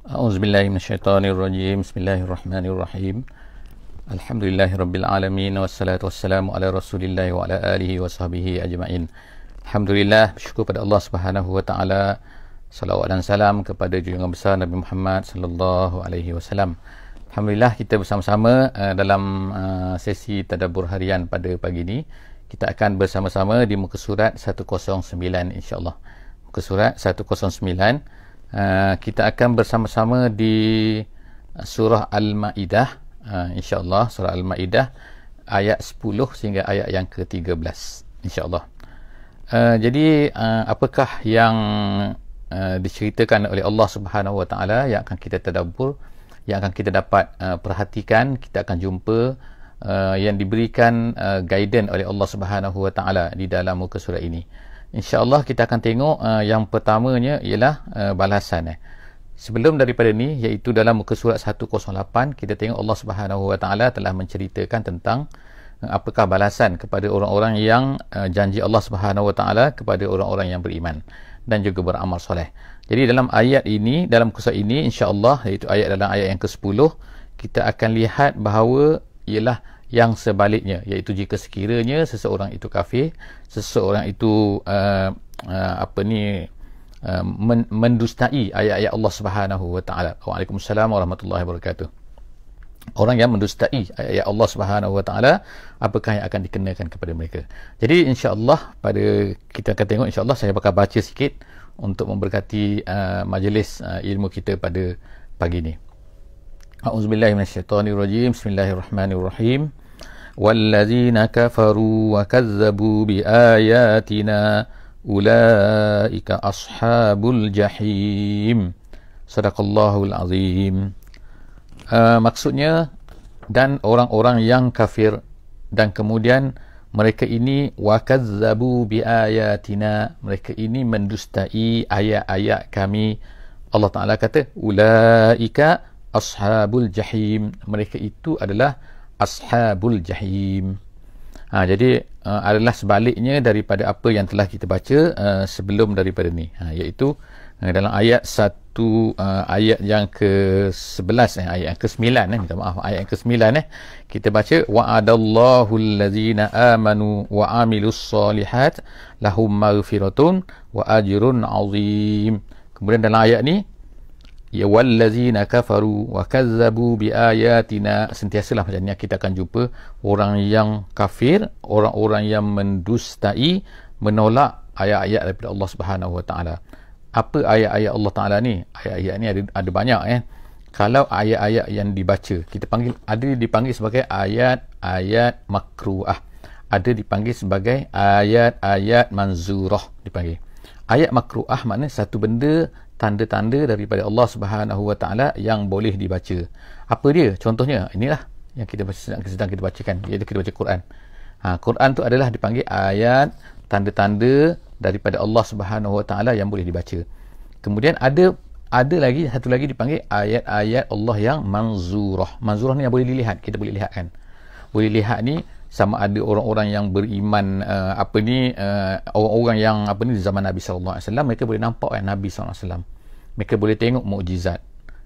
A'udzubillahi minasyaitonirrajim. Bismillahirrahmanirrahim. Alhamdulillahirabbil alamin wassalatu wassalamu ala Rasulillah wa ala alihi wa sahbihi ajma'in. Alhamdulillah, bersyukur pada Allah Subhanahu wa taala. Salawat dan salam kepada junjungan besar Nabi Muhammad sallallahu alaihi wasallam. Alhamdulillah, kita bersama-sama dalam sesi tadabbur harian pada pagi ini. Kita akan bersama-sama di muka surat 109 insya-Allah. Muka surat 109. Kita akan bersama-sama di surah Al-Ma'idah, insya-Allah surah Al-Ma'idah ayat 10 sehingga ayat yang ke-13 insya-Allah. Jadi apakah yang diceritakan oleh Allah Subhanahu wa taala yang akan kita tadabbur, yang akan kita dapat perhatikan, kita akan jumpa yang diberikan guidance oleh Allah Subhanahu wa taala di dalam muka surat ini. InsyaAllah kita akan tengok yang pertamanya ialah balasan. Sebelum daripada ni, iaitu dalam muka surat 108, kita tengok Allah Subhanahu wa taala telah menceritakan tentang apakah balasan kepada orang-orang yang janji Allah Subhanahu wa taala kepada orang-orang yang beriman dan juga beramal soleh. Jadi dalam ayat ini, dalam kisah ini insya-Allah, iaitu dalam ayat yang ke-10, kita akan lihat bahawa ialah yang sebaliknya, iaitu jika sekiranya seseorang itu kafir, seseorang itu mendustai ayat-ayat Allah Subhanahu wa taala. Waalaikumsalam warahmatullahi wabarakatuh. Orang yang mendustai ayat Allah Subhanahu wa taala, apakah yang akan dikenakan kepada mereka? Jadi insya-Allah pada kita akan tengok, insya-Allah saya bakal baca sikit untuk memberkati majlis ilmu kita pada pagi ini. A'udzubillahi minasyaitonirrajim. Bismillahirrahmanirrahim. Wallazina kafaru wa kazzabu biayatina ulaika ashabul jahim. Sadaqallahul azim. Maksudnya, dan orang-orang yang kafir dan kemudian mereka ini wa kazzabu biayatina, mereka ini mendustai ayat-ayat kami. Allah Taala kata ulaika ashabul jahim, mereka itu adalah ashabul jahim. Jadi adalah sebaliknya daripada apa yang telah kita baca sebelum daripada ni, iaitu dalam ayat 1, ayat yang ke-11, ayat yang ke-9, minta maaf, ayat yang ke-9 kita baca wa'adallahu allazina amanu wa amilus solihat lahum maghfiratun wa ajrun azim. Kemudian dalam ayat ni ya wallazina kafaru wa kazzabu biayatina, sentiasalah macam ni kita akan jumpa orang yang kafir, orang-orang yang mendustai, menolak ayat-ayat daripada Allah Subhanahu wa taala. Apa ayat-ayat Allah Taala ni? Ayat-ayat ni ada banyak Kalau ayat-ayat yang dibaca, kita panggil, ada dipanggil sebagai ayat-ayat makruah, ada dipanggil sebagai ayat-ayat manzurah dipanggil. Ayat makruah maknanya satu benda, tanda-tanda daripada Allah Subhanahu wa taala yang boleh dibaca. Apa dia? Contohnya inilah yang kita sedang kita bacakan, iaitu kita baca Quran. Quran tu adalah dipanggil ayat, tanda-tanda daripada Allah Subhanahu wa taala yang boleh dibaca. Kemudian ada lagi satu lagi dipanggil ayat-ayat Allah yang manzurah. Manzurah ni yang boleh dilihat, kita boleh lihat kan. Boleh lihat ni sama ada orang-orang yang beriman, orang-orang yang di zaman Nabi sallallahu alaihi wasallam, mereka boleh nampak Nabi sallallahu alaihi wasallam. Mereka boleh tengok mukjizat.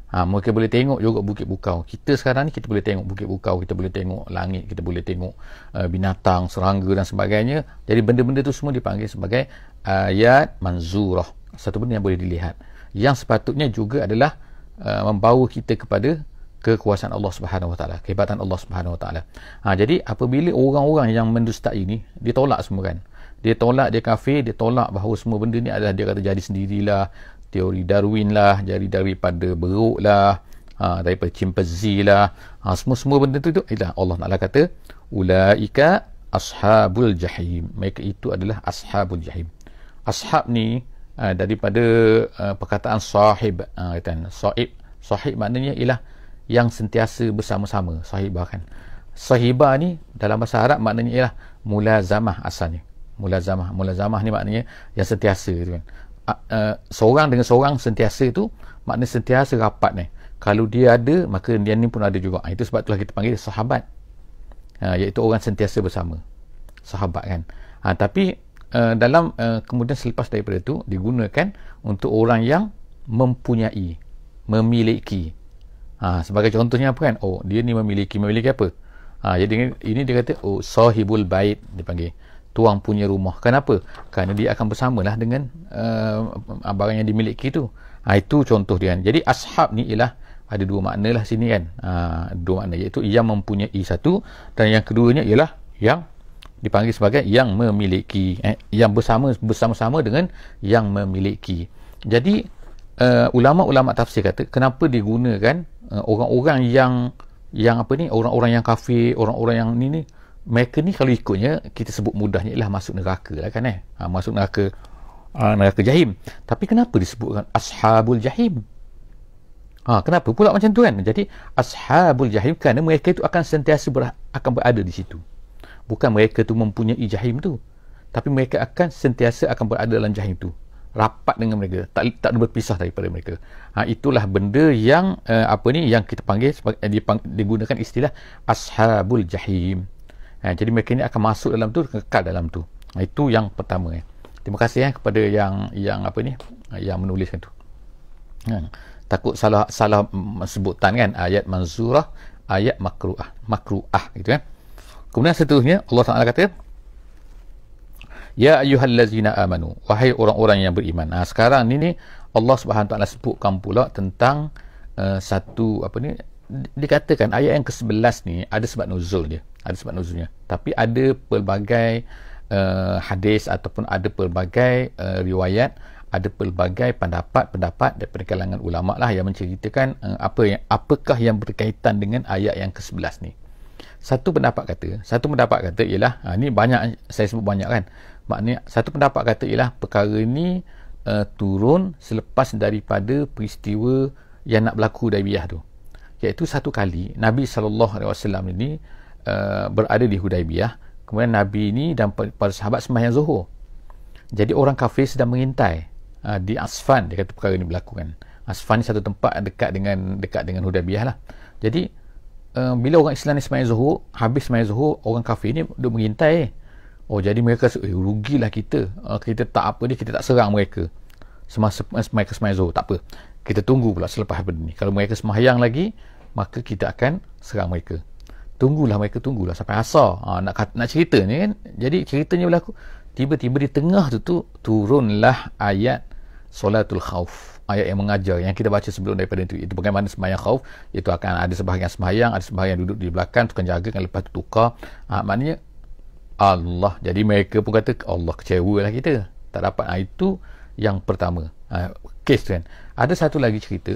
Mereka boleh tengok juga bukit bukau. Kita sekarang ni kita boleh tengok bukit bukau, kita boleh tengok langit, kita boleh tengok binatang, serangga dan sebagainya. Jadi benda-benda tu semua dipanggil sebagai ayat manzurah, satu benda yang boleh dilihat, yang sepatutnya juga adalah membawa kita kepada kekuasaan Allah Subhanahu wa taala, kehebatan Allah Subhanahu wa taala. Jadi apabila orang-orang yang mendustai ni, dia tolak semua kan. Dia tolak, dia kafir, dia tolak bahawa semua benda ni adalah, dia kata jadi sendirilah, teori Darwin lah, jadi daripada beruk lah, daripada chimpanzee lah, semua benda tu ialah Allah Taala kata ulaika ashabul jahim, mereka itu adalah ashabul jahim. Ashab ni daripada perkataan sahib, sahib maknanya ialah yang sentiasa bersama-sama, sahibah kan. Sahibah ni dalam bahasa Arab maknanya ialah mulazamah asalnya. Mulazamah ni maknanya yang sentiasa tu kan. Seorang dengan seorang sentiasa tu maknanya sentiasa rapat ni. Kalau dia ada, maka dia ni pun ada juga. Itu sebab itulah kita panggil sahabat, iaitu orang sentiasa bersama, sahabat kan. Tapi kemudian selepas daripada itu digunakan untuk orang yang mempunyai memiliki. Sebagai contohnya apa kan? Oh, dia ni memiliki apa? Jadi ini dia kata, oh, sahibul bait dipanggil, tuang punya rumah. Kenapa? Kerana dia akan bersamalah dengan barang yang dimiliki tu. Itu contoh dia. Jadi ashab ni ialah ada dua makna lah sini kan. Dua makna, iaitu yang mempunyai satu, dan yang keduanya ialah yang dipanggil sebagai yang memiliki, yang bersama-sama dengan yang memiliki. Jadi ulama-ulama tafsir kata kenapa digunakan orang-orang yang apa ni, orang-orang yang kafir, orang-orang yang ni, mereka ni kalau ikutnya kita sebut mudahnya ialah masuk neraka lah kan, masuk neraka jahim. Tapi kenapa disebutkan ashabul jahim? Kenapa pula macam tu kan? Jadi ashabul jahim kerana mereka itu akan sentiasa akan berada di situ. Bukan mereka tu mempunyai jahim tu, tapi mereka akan sentiasa akan berada dalam jahim tu, rapat dengan mereka, tak berpisah daripada mereka. Itulah benda yang yang kita panggil digunakan istilah ashabul jahim. Jadi mereka ni akan masuk dalam tu, kekal dalam tu. Itu yang pertama. Terima kasih kepada yang yang menuliskan tu. Takut salah sebutan kan, ayat manzurah, ayat makruah gitu kan. Kemudian seterusnya Allah Taala kata, ya ayyuhallazina amanu, wahai orang-orang yang beriman. Sekarang ni Allah Subhanahu Taala sebutkan pula tentang satu dikatakan ayat yang ke-11 ni ada sebab nuzul dia, ada sebab nuzulnya. Tapi ada pelbagai hadis ataupun ada pelbagai riwayat, ada pelbagai pendapat daripada kalangan ulama lah yang menceritakan apakah yang berkaitan dengan ayat yang ke-11 ni. Satu pendapat kata ialah, ni banyak, saya sebut banyak kan, maknanya satu pendapat kata ialah perkara ni turun selepas daripada peristiwa yang nak berlaku Hudaibiyah tu, iaitu satu kali Nabi SAW ini berada di Hudaibiyah. Kemudian Nabi ni dan para sahabat sembahyang Zuhur. Jadi orang kafir sedang mengintai di Asfan, dia kata perkara ni berlaku kan. Asfan ni satu tempat dekat dengan Hudaibiyah lah. Jadi bila orang Islam ni sembahyang Zuhur, habis sembahyang Zuhur, orang kafir ni duduk mengintai. Jadi mereka rugilah kita, kita tak kita tak serang mereka semasa mereka sembahyang Zuhur. Tak apa, kita tunggu pula selepas benda ni. Kalau mereka sembahyang lagi, maka kita akan serang mereka. Tunggulah sampai asar. Nak cerita ni kan. Jadi ceritanya berlaku, tiba-tiba di tengah tu turunlah ayat solatul khauf, ayat yang mengajar yang kita baca sebelum daripada itu bagaimana sembahyang khauf. Itu akan ada sebahagian sembahyang, ada sebahagian duduk di belakang, tukang jaga kan, lepas tu tukar. Maknanya Allah, jadi mereka pun kata Allah kecewa lah kita tak dapat. Itu yang pertama, kes tu kan. Ada satu lagi cerita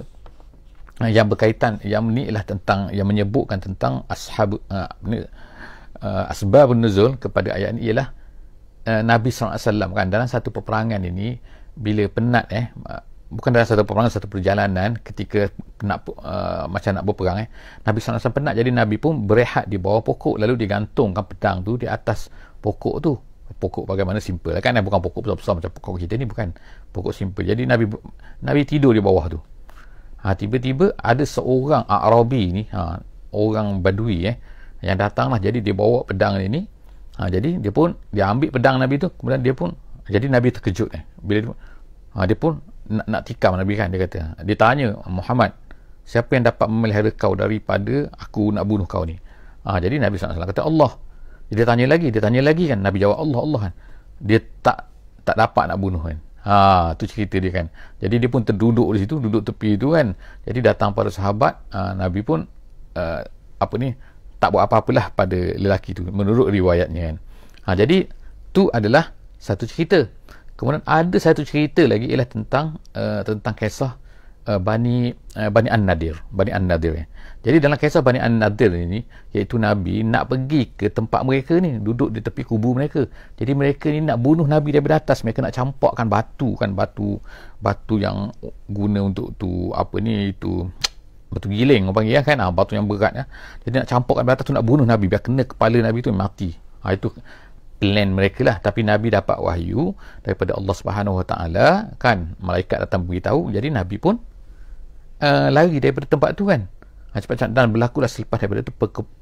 yang berkaitan, yang ni ialah tentang, yang menyebutkan tentang asbabun nuzul kepada ayat ni ialah Nabi SAW kan, dalam satu peperangan ini, bila penat bukan dalam satu peperangan, satu perjalanan, ketika macam nak berperang Nabi SAW penat, jadi Nabi pun berehat di bawah pokok, lalu digantungkan pedang tu di atas pokok tu. Pokok bagaimana simple kan, bukan pokok besar-besar macam pokok kita ni, bukan, pokok simple. Jadi Nabi tidur di bawah tu. Tiba-tiba ada seorang Arabi ni, orang Badui yang datanglah. Jadi dia bawa pedang ini. Jadi dia ambil pedang Nabi tu, kemudian jadi Nabi terkejut bila dia pun nak tikam Nabi kan. Dia kata, dia tanya, Muhammad, siapa yang dapat memelihara kau daripada aku nak bunuh kau ni? Jadi Nabi SAW kata Allah. Dia tanya lagi kan. Nabi jawab Allah kan. Dia tak dapat nak bunuh kan. Tu cerita dia kan. Jadi dia pun terduduk di situ, duduk tepi tu kan. Jadi datang para sahabat, Nabi pun tak buat apa-apalah pada lelaki tu menurut riwayatnya kan. Jadi tu adalah satu cerita. Kemudian ada satu cerita lagi ialah tentang kisah Bani An-Nadir. Jadi dalam kisah Bani An-Nadir ini, iaitu Nabi nak pergi ke tempat mereka ni, duduk di tepi kubu mereka. Jadi mereka ni nak bunuh Nabi daripada atas. Mereka nak campakkan batu yang guna untuk batu giling orang panggil kan, batu yang berat Jadi nak campakkan atas tu, nak bunuh Nabi biar kena kepala Nabi tu mati. Itu plan mereka lah. Tapi Nabi dapat wahyu daripada Allah Subhanahu Wa Taala kan, malaikat datang beritahu. Jadi Nabi pun lari daripada tempat tu kan. Cepat-cepat, dan berlakulah selepas daripada itu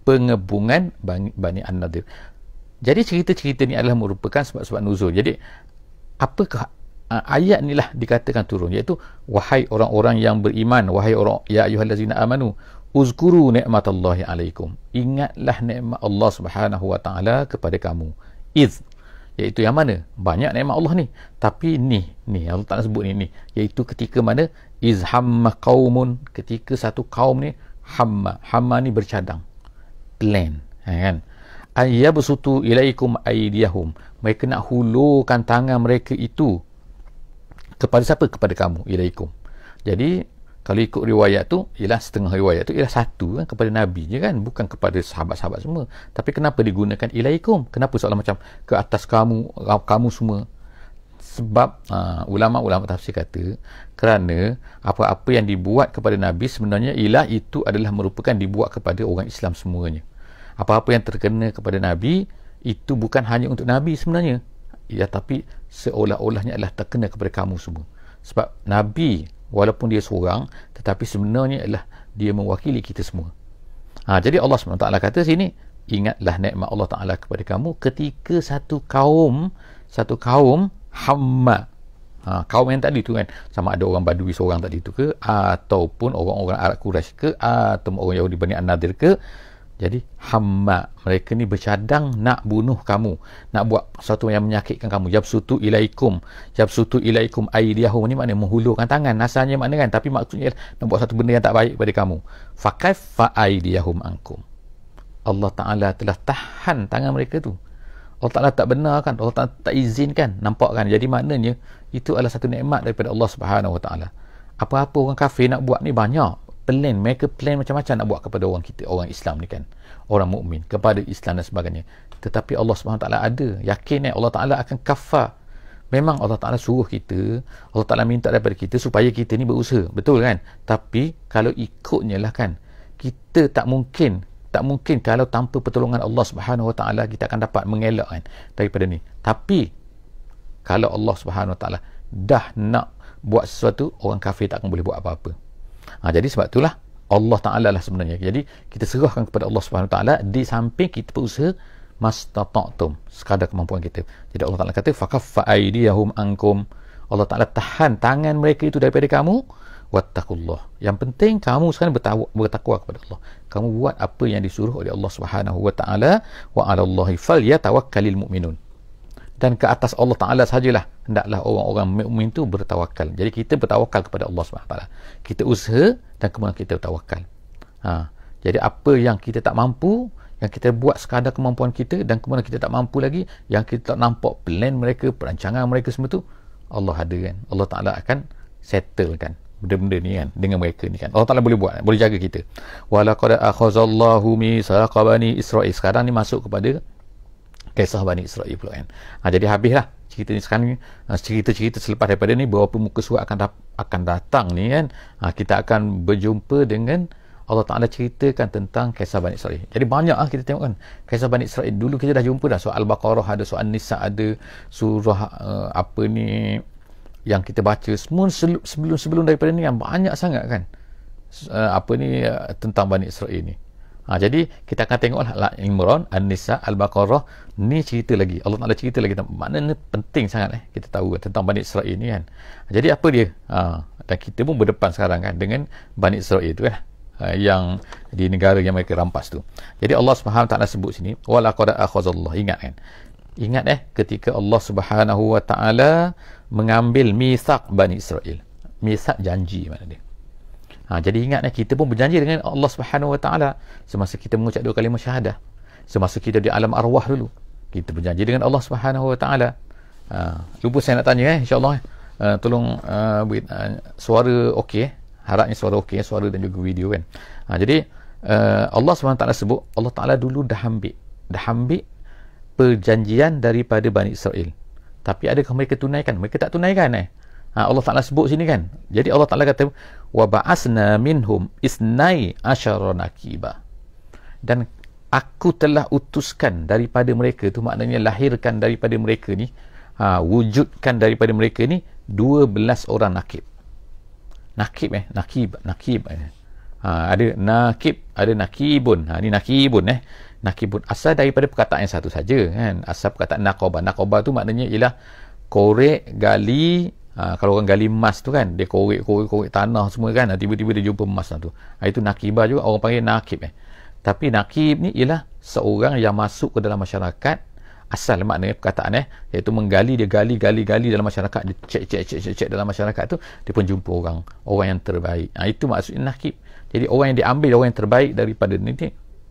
pengebungan Bani An-Nadir. Jadi cerita-cerita ni adalah merupakan sebab-sebab nuzul. Jadi apakah ayat inilah dikatakan turun, iaitu wahai orang-orang yang beriman, wahai orang ya ayyuhallazina amanu uzkuru ni'matallahi alaikum, ingatlah nikmat Allah Subhanahu wa taala kepada kamu. Iz, iaitu yang mana? Banyak nikmat Allah ni, tapi ni Allah Taala sebut ni iaitu ketika mana iz hamma qaumun, ketika satu kaum ni hamma ni bercadang, plan, kan, ayyabsutu ilaikum aydiyahum, mereka nak hulurkan tangan mereka itu kepada siapa? Kepada kamu, ilaikum. Jadi kalau ikut riwayat tu, ialah setengah riwayat tu ialah satu kan, kepada Nabi je kan, bukan kepada sahabat-sahabat semua. Tapi kenapa digunakan ilaikum? Kenapa soalan macam ke atas kamu semua? Sebab ulama-ulama tafsir kata kerana apa-apa yang dibuat kepada Nabi sebenarnya ialah itu adalah merupakan dibuat kepada orang Islam semuanya. Apa-apa yang terkena kepada Nabi itu bukan hanya untuk Nabi sebenarnya, ya, tapi seolah-olahnya adalah terkena kepada kamu semua. Sebab Nabi walaupun dia seorang, tetapi sebenarnya adalah dia mewakili kita semua. Jadi Allah SWT kata sini, ingatlah nikmat Allah Ta'ala kepada kamu ketika satu kaum hamma. Kaum yang tadi tu kan, sama ada orang Badui seorang tadi tu ke, ataupun orang-orang Arab Quraisy ke, atau orang Yahudi Bani An-Nadir ke. Jadi hamma, mereka ni bercadang nak bunuh kamu, nak buat sesuatu yang menyakitkan kamu. Yabsutu ilaikum aydiyahum, ni maknanya menghulurkan tangan asalnya makna kan, tapi maksudnya nak buat satu benda yang tak baik pada kamu. Fakaifa aydiyahum ankum, Allah Ta'ala telah tahan tangan mereka tu. Allah Ta'ala tak benarkan, Allah Ta'ala tak izinkan. Nampak kan? Jadi maknanya itu adalah satu nikmat daripada Allah Subhanahu Wa Ta'ala. Apa-apa orang kafir nak buat ni banyak plan, mereka plan macam-macam nak buat kepada orang kita, orang Islam ni kan, orang mukmin, kepada Islam dan sebagainya. Tetapi Allah SWT ada, yakin Allah Ta'ala akan kafar. Memang Allah Ta'ala suruh kita, Allah Ta'ala minta daripada kita supaya kita ni berusaha, betul kan? Tapi kalau ikutnya lah kan, kita tak mungkin kalau tanpa pertolongan Allah Subhanahu Wa Ta'ala kita akan dapat mengelak kan daripada ni. Tapi kalau Allah Subhanahu Wa Ta'ala dah nak buat sesuatu, orang kafir tak akan boleh buat apa-apa. Jadi sebab itulah Allah Ta'ala lah sebenarnya. Jadi kita serahkan kepada Allah Subhanahu Wa Ta'ala, di samping kita berusaha mastata'tum, sekadar kemampuan kita. Jadi Allah Ta'ala kata fakaffa aydiyahum ankum, Allah Ta'ala tahan tangan mereka itu daripada kamu. Wattaqullah, yang penting kamu sekarang bertakwa kepada Allah. Kamu buat apa yang disuruh oleh Allah Subhanahu Wa Ta'ala. Wa 'alallahi falyatawakkalul mu'minun, dan ke atas Allah Ta'ala sajalah hendaklah orang-orang mukmin itu bertawakal. Jadi kita bertawakal kepada Allah SWT, kita usaha dan kemudian kita bertawakal. Jadi apa yang kita tak mampu, yang kita buat sekadar kemampuan kita, dan kemudian kita tak mampu lagi, yang kita tak nampak plan mereka, perancangan mereka semua tu, Allah ada kan, Allah Ta'ala akan settlekan benda-benda ni kan dengan mereka ni kan. Allah Ta'ala boleh buat, boleh jaga kita. Walaqad akhazallahu mitsaqa bani Israil. Sekarang ni masuk kepada kisah Bani Israel pula kan. Jadi habislah cerita ni sekarang ni. Cerita-cerita selepas daripada ni, beberapa muka surat akan datang ni kan. Kita akan berjumpa dengan Allah Ta'ala ceritakan tentang kisah Bani Israel. Jadi banyak kita tengok kan kisah Bani Israel. Dulu kita dah jumpa dah, surah Al-Baqarah ada, surah An-Nisa ada, surah apa ni yang kita baca semua sebelum daripada ni, yang banyak sangat kan tentang Bani Israel ni. Jadi kita akan tengoklah Imran, An-Nisa, Al-Baqarah ni cerita lagi. Allah Ta'ala cerita lagi. Maknanya penting sangat kita tahu tentang Bani Israel ni kan. Jadi apa dia? Dan kita pun berdepan sekarang kan dengan Bani Israel tu kan, yang di negara yang mereka rampas tu. Jadi Allah Subhanahu Ta'ala sebut sini, walaqad akhazallah, ingat kan, ingat ketika Allah Subhanahu Wa Ta'ala mengambil mitsaq Bani Israel. Mitsaq janji makna dia. Jadi ingat kita pun berjanji dengan Allah Subhanahu Wa Ta'ala semasa kita mengucap dua kalimah syahadah, semasa kita di alam arwah dulu, kita berjanji dengan Allah Subhanahu Wa Ta'ala. Lupa saya nak tanya insya-Allah tolong suara okey, harapnya suara okey, suara dan juga video kan. Jadi Allah Subhanahu Wa Ta'ala sebut, Allah Ta'ala dulu dah ambil perjanjian daripada Bani Israel, tapi adakah mereka tunaikan? Mereka tak tunaikan Allah Ta'ala sebut sini kan. Jadi Allah Ta'ala kata wa ba'asna minhum isnai asyara naqiba, dan aku telah utuskan daripada mereka tu, maknanya lahirkan daripada mereka ni, wujudkan daripada mereka ni 12 orang nakib. Nakib ada nakib, ada nakibun. Ni nakibun nakibun asal daripada perkataan yang satu saja kan. Asal perkataan naqaba tu maknanya ialah korek, gali, Kalau orang gali emas tu kan, dia korek tanah semua kan, tiba-tiba dia jumpa emas tu. Itu nakibah juga, orang panggil nakib. Tapi nakib ni ialah seorang yang masuk ke dalam masyarakat, asal maknanya perkataan iaitu menggali, dia gali dalam masyarakat, dia cek dalam masyarakat tu, dia pun jumpa orang yang terbaik. Itu maksudnya nakib. Jadi orang yang diambil, orang yang terbaik daripada ni,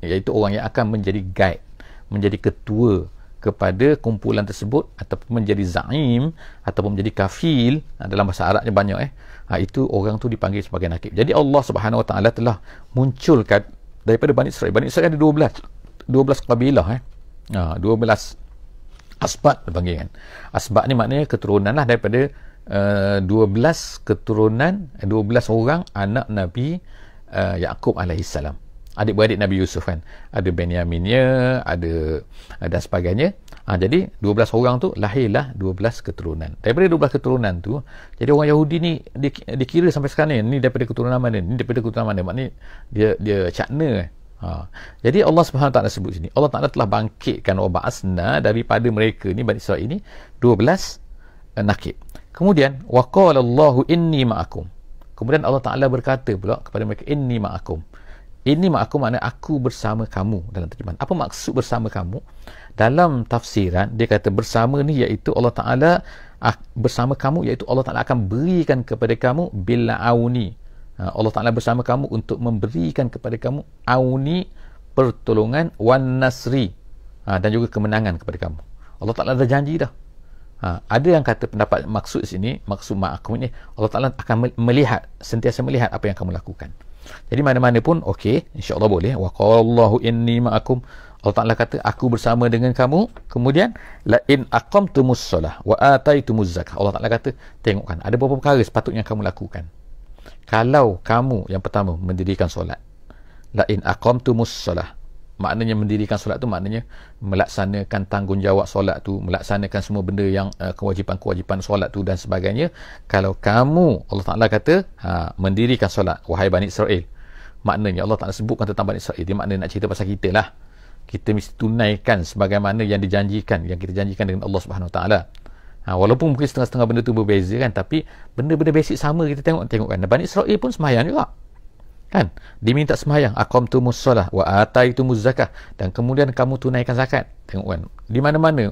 iaitu orang yang akan menjadi guide, menjadi ketua kepada kumpulan tersebut, ataupun menjadi zaim, ataupun menjadi kafil. Dalam bahasa Arabnya banyak itu orang tu dipanggil sebagai nakib. Jadi Allah Subhanahu Wa Taala telah munculkan daripada Bani Israel. Bani Israel ada 12 kabilah 12 asbat dipanggil kan. Asbat ni maknanya keturunan lah daripada 12 keturunan, 12 orang anak Nabi Yaqub alaihissalam, adik-beradik Nabi Yusuf kan. Ada Benyaminnya, ada dan sebagainya. Jadi 12 orang tu lahirlah 12 keturunan. Daripada 12 keturunan tu, jadi orang Yahudi ni dikira sampai sekarang ni daripada keturunan mana, ni daripada keturunan mana. Maknanya dia cakna. Jadi Allah Subhanahu Wa Taala sebut sini, Allah Taala telah bangkitkan wa ba'asna daripada mereka ni, Bani Israil ini 12 nakib. Kemudian wa qala Allahu inni ma'akum. Kemudian Allah Taala berkata pula kepada mereka, inni ma'akum. Ini ma'akum makna aku bersama kamu dalam terjemahan. Apa maksud bersama kamu? Dalam tafsiran dia kata bersama ni iaitu Allah Taala bersama kamu, iaitu Allah Taala akan berikan kepada kamu bil auni. Allah Taala bersama kamu untuk memberikan kepada kamu auni, pertolongan, wan nasri, dan juga kemenangan kepada kamu. Allah Taala dah janji dah. Ada yang kata pendapat maksud sini, maksud ma'akum ini, Allah Taala akan melihat, sentiasa melihat apa yang kamu lakukan. Jadi mana-mana pun okey, insya-Allah boleh. Wa qallahu inni ma'akum. Allah Taala kata aku bersama dengan kamu. Kemudian la in aqamtumus solah wa ataitumuz zakah. Allah Taala kata, tengokkan ada beberapa perkara sepatutnya kamu lakukan. Kalau kamu yang pertama mendirikan solat, la in aqamtumus solah, maknanya mendirikan solat tu maknanya melaksanakan tanggungjawab solat tu, melaksanakan semua benda yang kewajipan-kewajipan solat tu dan sebagainya. Kalau kamu, Allah Ta'ala kata mendirikan solat, wahai Bani Israel, maknanya Allah Ta'ala sebutkan tentang Bani Israel, dia maknanya nak cerita pasal kita lah. Kita mesti tunaikan sebagaimana yang dijanjikan, yang kita janjikan dengan Allah Subhanahu Wa Ta'ala. Walaupun mungkin setengah-setengah benda tu berbeza kan, tapi benda-benda basic sama kita tengok kan. Bani Israel pun sembahyang juga kan, diminta sembahyang, aqamtumus solah wa ataitumuz zakah, dan kemudian kamu tunaikan zakat. Tengok kan, di mana-mana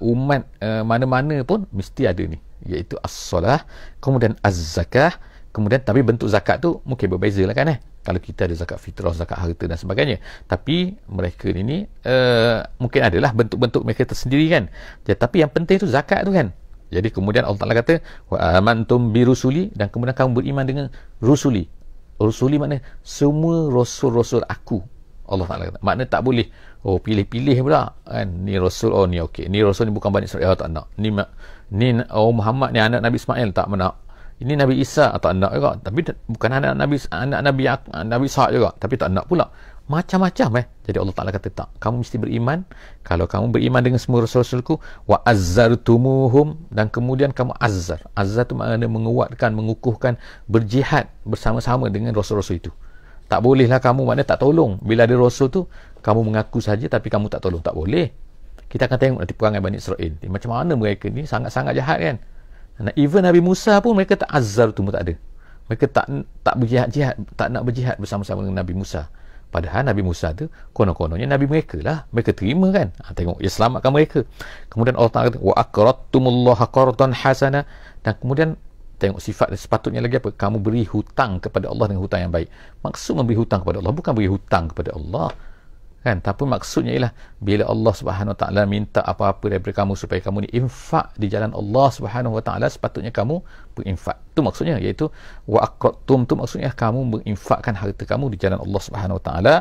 umat mana-mana pun mesti ada ni, iaitu as-solah, kemudian az-zakah. Kemudian tapi bentuk zakat tu mungkin berbeza lah kan. Kalau kita ada zakat fitrah, zakat harta dan sebagainya, tapi mereka ini mungkin adalah bentuk-bentuk mereka tersendiri kan. Jadi, tapi yang penting tu zakat tu kan. Jadi kemudian Allah Ta'ala kata wa amantum bi rusuli, dan kemudian kamu beriman dengan rusuli. Rusuli makna semua rasul-rasul aku. Allah Ta'ala kata, makna tak boleh pilih-pilih pula kan, ni rasul, ni okey, ni rasul ni bukan Bani Israel, tak nak. Ni Muhammad ni anak Nabi Ismail, tak nak. Ini Nabi Isa, tak nak juga. Tapi bukan anak Nabi Ishaq juga, tapi tak nak pula. Macam-macam Jadi Allah Ta'ala kata tak, kamu mesti beriman. Kalau kamu beriman dengan semua rasul-rasulku, wa azzartumuhum, dan kemudian kamu azzar tu maknanya menguatkan, mengukuhkan, berjihad bersama-sama dengan rasul-rasul itu. Tak bolehlah kamu maknanya tak tolong. Bila ada rasul tu, kamu mengaku saja tapi kamu tak tolong. Tak boleh. Kita akan tengok nanti perangai Bani Israel ni, macam mana mereka ni sangat-sangat jahat kan. Even Nabi Musa pun mereka tak azzartum, tak ada. Mereka tak berjihad, tak nak berjihad bersama-sama dengan Nabi Musa. Padahal Nabi Musa tu konon-kononnya Nabi mereka lah. Mereka terima kan. Tengok, ia selamatkan mereka. Kemudian Allah Ta'ala kata wa aqradtumullaha qardan hasana, dan kemudian tengok sifat sepatutnya lagi apa? Kamu beri hutang kepada Allah dengan hutang yang baik. Maksud memberi hutang kepada Allah bukan beri hutang kepada Allah kan, tapi maksudnya ialah bila Allah Subhanahu Wa Ta'ala minta apa-apa daripada kamu supaya kamu ni infak di jalan Allah Subhanahu Wa Ta'ala, sepatutnya kamu berinfak. Itu maksudnya, iaitu wa aqradtum tu maksudnya kamu berinfakkan harta kamu di jalan Allah Subhanahu Wa Ta'ala.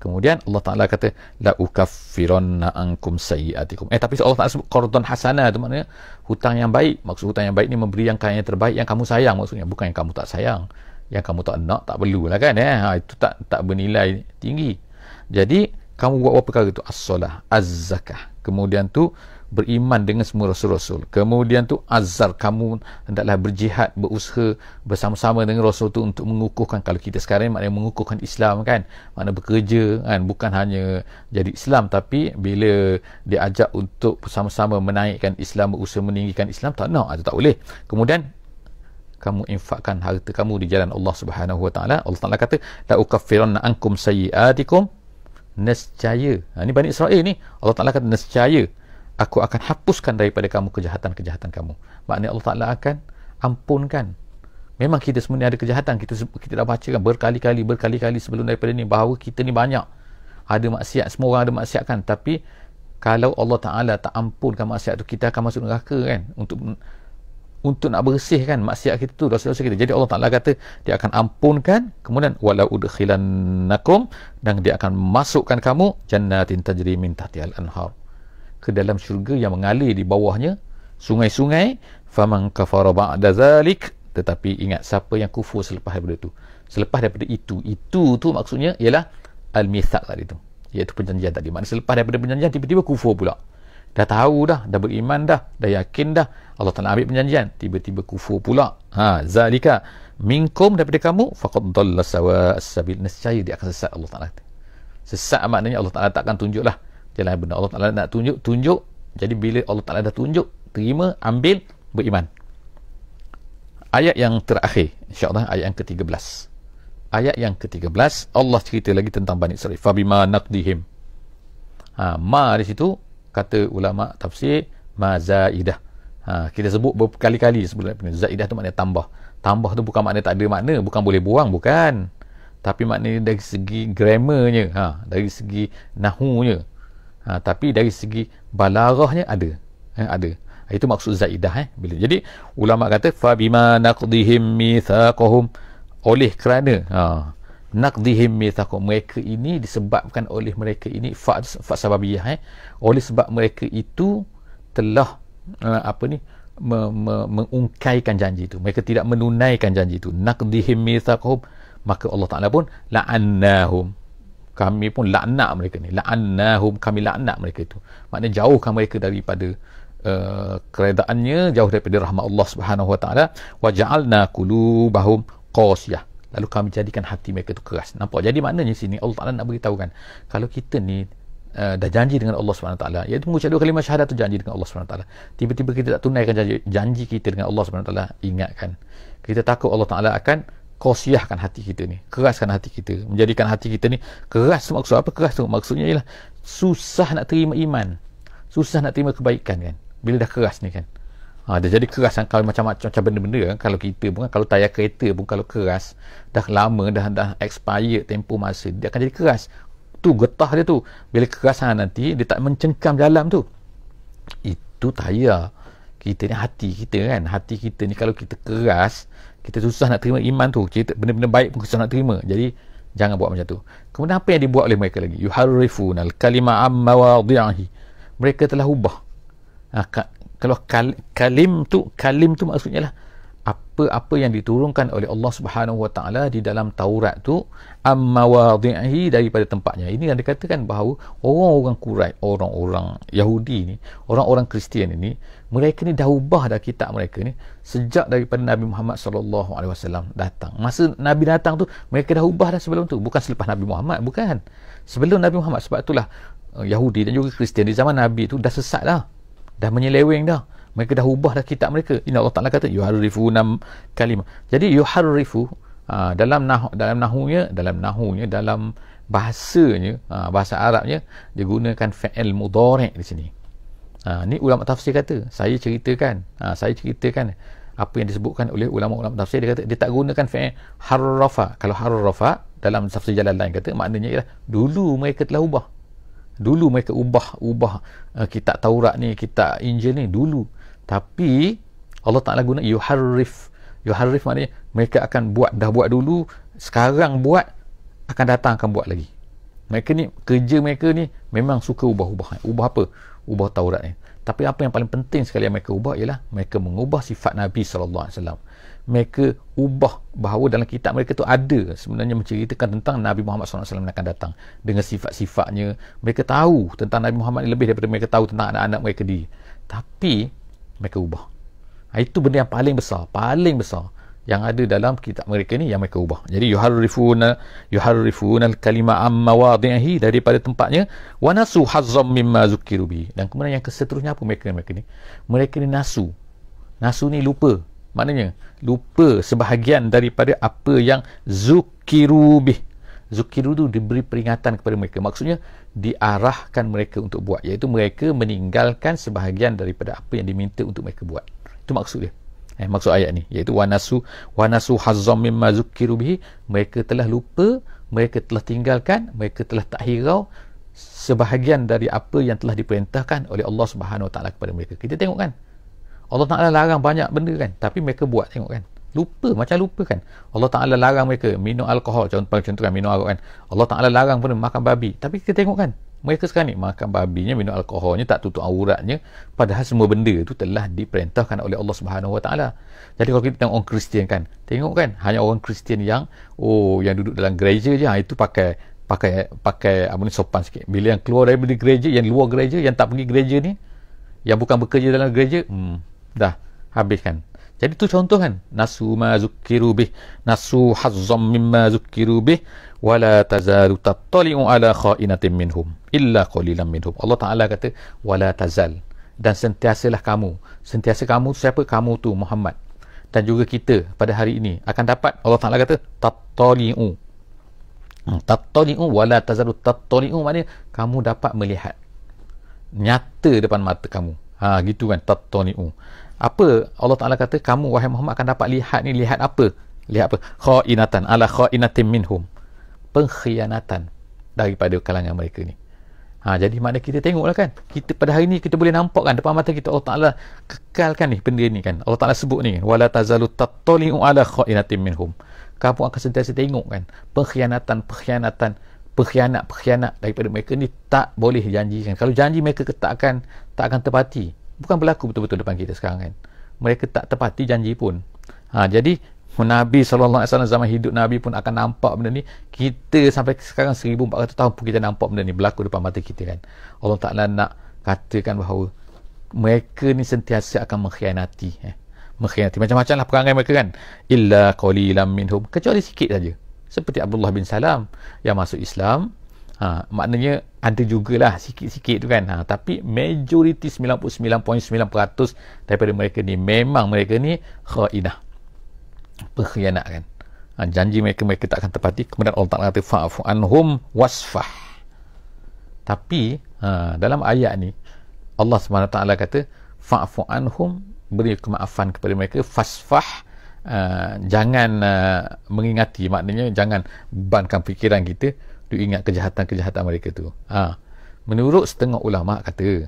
Kemudian Allah Ta'ala kata la ukaffiranna ankum sayyi'atikum. Tapi Allah Ta'ala sebut qardan hasanah, tu maknanya hutang yang baik. Maksud hutang yang baik ni memberi yang terbaik, yang kamu sayang maksudnya, bukan yang kamu tak sayang. Yang kamu tak nak, tak perlulah kan. Itu tak bernilai tinggi. Jadi kamu buat apa perkara itu? As-solah, az-zakah. Kemudian tu beriman dengan semua rasul-rasul. Kemudian tu azar, kamu hendaklah berjihad, berusaha bersama-sama dengan rasul tu untuk mengukuhkan, kalau kita sekarang maknanya mengukuhkan Islam kan, makna bekerja kan, bukan hanya jadi Islam, tapi bila diajak untuk bersama-sama menaikkan Islam, berusaha meninggikan Islam, tak nak, itu tak boleh. Kemudian kamu infakkan harta kamu di jalan Allah Subhanahu Wa Taala. Allah Taala kata la ukaffiranna ankum sayyiatikum, nescaya, ini Bani Israel ni, Allah Taala kata nescaya aku akan hapuskan daripada kamu kejahatan-kejahatan kamu. Maknanya Allah Taala akan ampunkan. Memang kita semua ni ada kejahatan, kita dah bacakan berkali-kali sebelum daripada ni bahawa kita ni banyak ada maksiat, semua orang ada maksiat kan, tapi kalau Allah Taala tak ampunkan maksiat tu, kita akan masuk neraka kan, untuk nak bersihkan maksiat kita tu, dosa-dosa kita. Jadi Allah Ta'ala kata dia akan ampunkan, kemudian walau udkhilannakum, dan dia akan masukkan kamu jannatin tajri min tahtihal anhar, ke dalam syurga yang mengalir di bawahnya sungai-sungai. Faman kafara ba'da zalik, tetapi ingat, siapa yang kufur selepas daripada itu, selepas daripada itu tu maksudnya ialah al-mithaq tadi tu, iaitu perjanjian tadi. Maksudnya selepas daripada perjanjian tiba-tiba kufur pula. Dah tahu dah beriman dah yakin dah, Allah Ta'ala ambil perjanjian, tiba-tiba kufur pula. Zalika minkum, daripada kamu, faqad dhalla sawa as-sabil, nescaya dia akan sesat. Allah Ta'ala sesat maknanya Allah Ta'ala takkan tunjuklah jalan yang benar. Allah Ta'ala nak tunjuk. Jadi bila Allah Ta'ala dah tunjuk, terima, ambil, beriman. Ayat yang terakhir insya-Allah, ayat yang ke-13. Ayat yang ke-13 Allah cerita lagi tentang Bani Israil. Fabima naqdihim, ma di situ kata ulama tafsir ma zaidah. Kita sebut berkali-kali sebenarnya. Zaidah tu maknanya tambah. Tambah tu bukan makna tak ada makna, bukan boleh buang, bukan. Tapi maknanya dari segi grammarnya, dari segi nahunya, tapi dari segi balarahnya ada. Ada. Itu maksud zaidah. Jadi ulama kata fa bima naqdihim mitsaqahum, oleh kerana naqdihim mitsaqahum, mereka ini disebabkan oleh mereka ini fa sababiyah, oleh sebab mereka itu telah mengungkaikan janji itu, mereka tidak menunaikan janji itu. Naqdihim mitsaqahum, maka Allah Ta'ala pun la'annahum, kami pun laknat mereka ni. La'annahum, kami laknat mereka itu, maknanya jauhkan mereka daripada keredaannya, jauh daripada rahmat Allah Subhanahu Wa Ta'ala. Wa ja'alna qulubahum qasiyah, lalu kami jadikan hati mereka itu keras. Nampak? Jadi maknanya sini Allah Ta'ala nak beritahukan, kalau kita ni dah janji dengan Allah SWT, iaitu mengucap dua kalimah syahadat tu janji dengan Allah SWT, tiba-tiba kita tak tunaikan janji kita dengan Allah SWT, ingatkan, kita takut Allah Ta'ala akan qasiyahkan hati kita ni, keraskan hati kita, menjadikan hati kita ni keras. Maksud apa keras tu? Maksudnya ialah susah nak terima iman, susah nak terima kebaikan kan, bila dah keras ni kan. Dia jadi keras kan, kalau macam-macam benda-benda kan. Kalau kita pun kan, kalau tayar kereta pun kalau keras, dah lama, dah expired tempoh masa, dia akan jadi keras. Tu getah dia tu, bila kerasan nanti dia tak mencengkam jalan tu. Itu tayar kita ni, hati kita kan. Hati kita ni kalau kita keras, kita susah nak terima iman tu, benda-benda baik pun susah nak terima. Jadi jangan buat macam tu. Kemudian apa yang dibuat oleh mereka lagi? Yuharrifunal kalima amma wadhihi, mereka telah ubah. Kalau kalim tu maksudnya lah apa yang diturunkan oleh Allah Subhanahu Wa Ta'ala di dalam Taurat tu, amma wadhihi, daripada tempatnya. Ini yang dikatakan bahawa orang-orang Quraisy, orang-orang Yahudi ni, orang-orang Kristian ini, mereka ni dah ubah dah kitab mereka ni sejak daripada Nabi Muhammad SAW datang. Masa Nabi datang tu mereka dah ubah dah sebelum tu, bukan selepas Nabi Muhammad, bukan, sebelum Nabi Muhammad. Sebab itulah Yahudi dan juga Kristian di zaman Nabi tu dah sesat dah menyeleweng dah. Mereka dah ubah dah kitab mereka. Ini Allah Ta'ala kata yuharrifuna kalimah. Jadi yuharrifu dalam nahunya, dalam bahasanya, bahasa Arabnya, dia gunakan fi'il mudhari' di sini. Ni ulama tafsir kata, saya ceritakan apa yang disebutkan oleh ulama-ulama tafsir. Dia kata dia tak gunakan fi'il harrafa. Kalau harrafa dalam tafsir jalan lain kata maknanya ialah dulu mereka telah ubah. Dulu mereka ubah kitab Taurat ni, kitab Injil ni dulu. Tapi Allah Ta'ala guna yuharrif maknanya mereka akan dah buat dulu, sekarang buat, akan datang akan buat lagi. Mereka ni, kerja mereka ni memang suka ubah apa? Ubah Taurat ni. Tapi apa yang paling penting sekali yang mereka ubah ialah mereka mengubah sifat Nabi SAW. Mereka ubah bahawa dalam kitab mereka tu ada sebenarnya menceritakan tentang Nabi Muhammad SAW akan datang dengan sifat-sifatnya. Mereka tahu tentang Nabi Muhammad lebih daripada mereka tahu tentang anak-anak mereka tapi mereka ubah. Itu benda yang paling besar yang ada dalam kitab mereka ni, yang mereka ubah. Jadi yuharrifuna al-kalima amma wadhihi, daripada tempatnya, wa nasu hazzam mimma zukiru bi. Dan kemudian yang seterusnya apa mereka ni? Mereka ni nasu ni lupa. Maknanya lupa sebahagian daripada apa yang zukiru bih. Zukiru tu diberi peringatan kepada mereka. Maksudnya diarahkan mereka untuk buat, iaitu mereka meninggalkan sebahagian daripada apa yang diminta untuk mereka buat. Itu maksud dia. Maksud ayat ni, iaitu wanasu hazzam mimma zukiru bihi. Mereka telah lupa, mereka telah tinggalkan, mereka telah tak hirau sebahagian dari apa yang telah diperintahkan oleh Allah Subhanahu Wa Taala kepada mereka. Kita tengok kan, Allah Ta'ala larang banyak benda kan, tapi mereka buat, tengok kan, macam lupa kan. Allah Ta'ala larang mereka minum alkohol, contoh kan, minum alkohol kan. Allah Ta'ala larang pun makan babi, tapi kita tengok kan, mereka sekarang ni makan babinya, minum alkoholnya, tak tutup auratnya, padahal semua benda itu telah diperintahkan oleh Allah Subhanahu Wa Taala. Jadi kalau kita tengok orang Kristian kan, tengok kan, hanya orang Kristian yang duduk dalam gereja je, itu pakai apa ni, sopan sikit. Bila yang keluar dari gereja, yang luar gereja, yang tak pergi gereja ni, yang bukan bekerja dalam gereja, dah habis kan. Jadi tu contoh kan, nasu ma zukiru bih, nasu hazzam mimma zukiru bih, wala tazalu tattali'u ala kha'inatin minhum illa qalilan minhum. Allah Ta'ala kata wala tazal, dan sentiasa kamu tu siapa? Kamu tu Muhammad, dan juga kita pada hari ini akan dapat. Allah Ta'ala kata tattali'u, wala tazalu tattali'u, maknanya kamu dapat melihat nyata depan mata kamu. Gitu kan, tattali'u. Apa Allah Ta'ala kata kamu wahai Muhammad akan dapat lihat ni? Lihat apa? Kha'inatan ala kha'inatin minhum, pengkhianatan daripada kalangan mereka ni. Jadi maknanya kita tengoklah kan, kita pada hari ni kita boleh nampak kan depan mata kita, Allah Ta'ala kekalkan ni benda ni kan. Allah Ta'ala sebut ni wala tazalu tattali'u ala kha'inatin minhum, kamu akan sentiasa tengok kan pengkhianat daripada mereka ni. Tak boleh janjikan. Kalau janji mereka tak akan tepati. Bukan berlaku betul-betul depan kita sekarang kan, mereka tak tepati janji pun. Jadi Nabi SAW zaman hidup Nabi pun akan nampak benda ni. Kita sampai sekarang 1400 tahun pun kita nampak benda ni berlaku depan mata kita kan. Allah Ta'ala nak katakan bahawa mereka ni sentiasa akan mengkhianati. Macam-macam lah perangai mereka kan. Illa qalilan minhum, kecuali sikit saja. Seperti Abdullah bin Salam yang masuk Islam. Maknanya ada jugalah sikit-sikit tu kan. Tapi majoriti 99.9% daripada mereka ni memang mereka ni khainah, pengkhianat kan. Janji mereka tak akan tepati. Kemudian Allah Ta'ala kata fa'fu anhum wasfah. Tapi dalam ayat ni Allah SWT kata fa'fu anhum, beri kemaafan kepada mereka, fasfah, jangan mengingati, maknanya jangan bebankan fikiran kita tu ingat kejahatan-kejahatan mereka tu. Menurut setengah ulama kata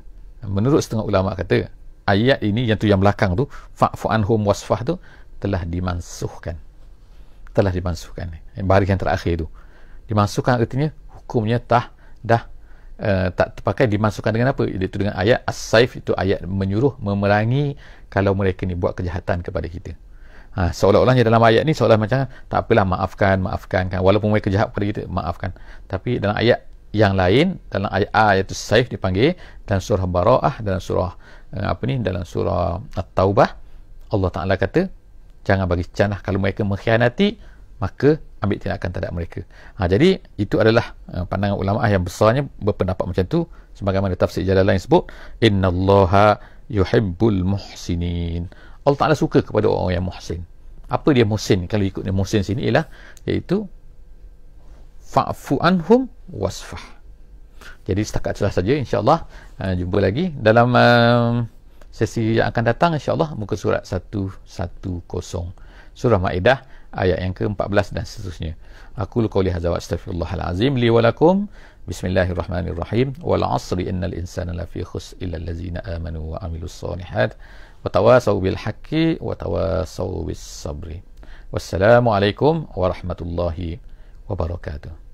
ayat ini yang belakang tu fa'fu anhum wasfah tu telah dimansuhkan. Bahagian terakhir tu dimansuhkan, artinya hukumnya dah tak terpakai. Dimansuhkan dengan apa? Iaitu dengan ayat as-saif, itu ayat menyuruh memerangi kalau mereka ni buat kejahatan kepada kita. Seolah-olahnya dalam ayat ni seolah macam tak apalah, maafkan kan, walaupun mereka jahat kepada kita, maafkan. Tapi dalam ayat yang lain, dalam ayat as-saif dipanggil dalam surah Bara'ah, dalam surah dalam surah At-Taubah, Allah Ta'ala kata jangan bagi canah kalau mereka mengkhianati, maka ambil tindakan terhadap mereka. Jadi itu adalah pandangan ulama yang besarnya berpendapat macam tu, sebagaimana tafsir Jalalain sebut innallaha yuhibbul muhsinin. Allah Ta'ala suka kepada orang yang muhsin. Apa dia muhsin? Kalau ikut dia muhsin sini ialah iaitu fa'fu anhum wasfah. Jadi setakat itulah saja, insya-Allah. Jumpa lagi dalam sesi yang akan datang, insya-Allah, muka surat 110, surah Maidah ayat yang ke-14 dan seterusnya. Aku qouli hadza wa astaghfirullahal azim li wa lakum. Bismillahirrahmanirrahim. Wal 'asri innal insana lafi khusr illa allazina amanu wa 'amilus solihat wa tawasaw bil haqqi wa tawasaw bis sabri. Wassalamu alaikum warahmatullahi wabarakatuh.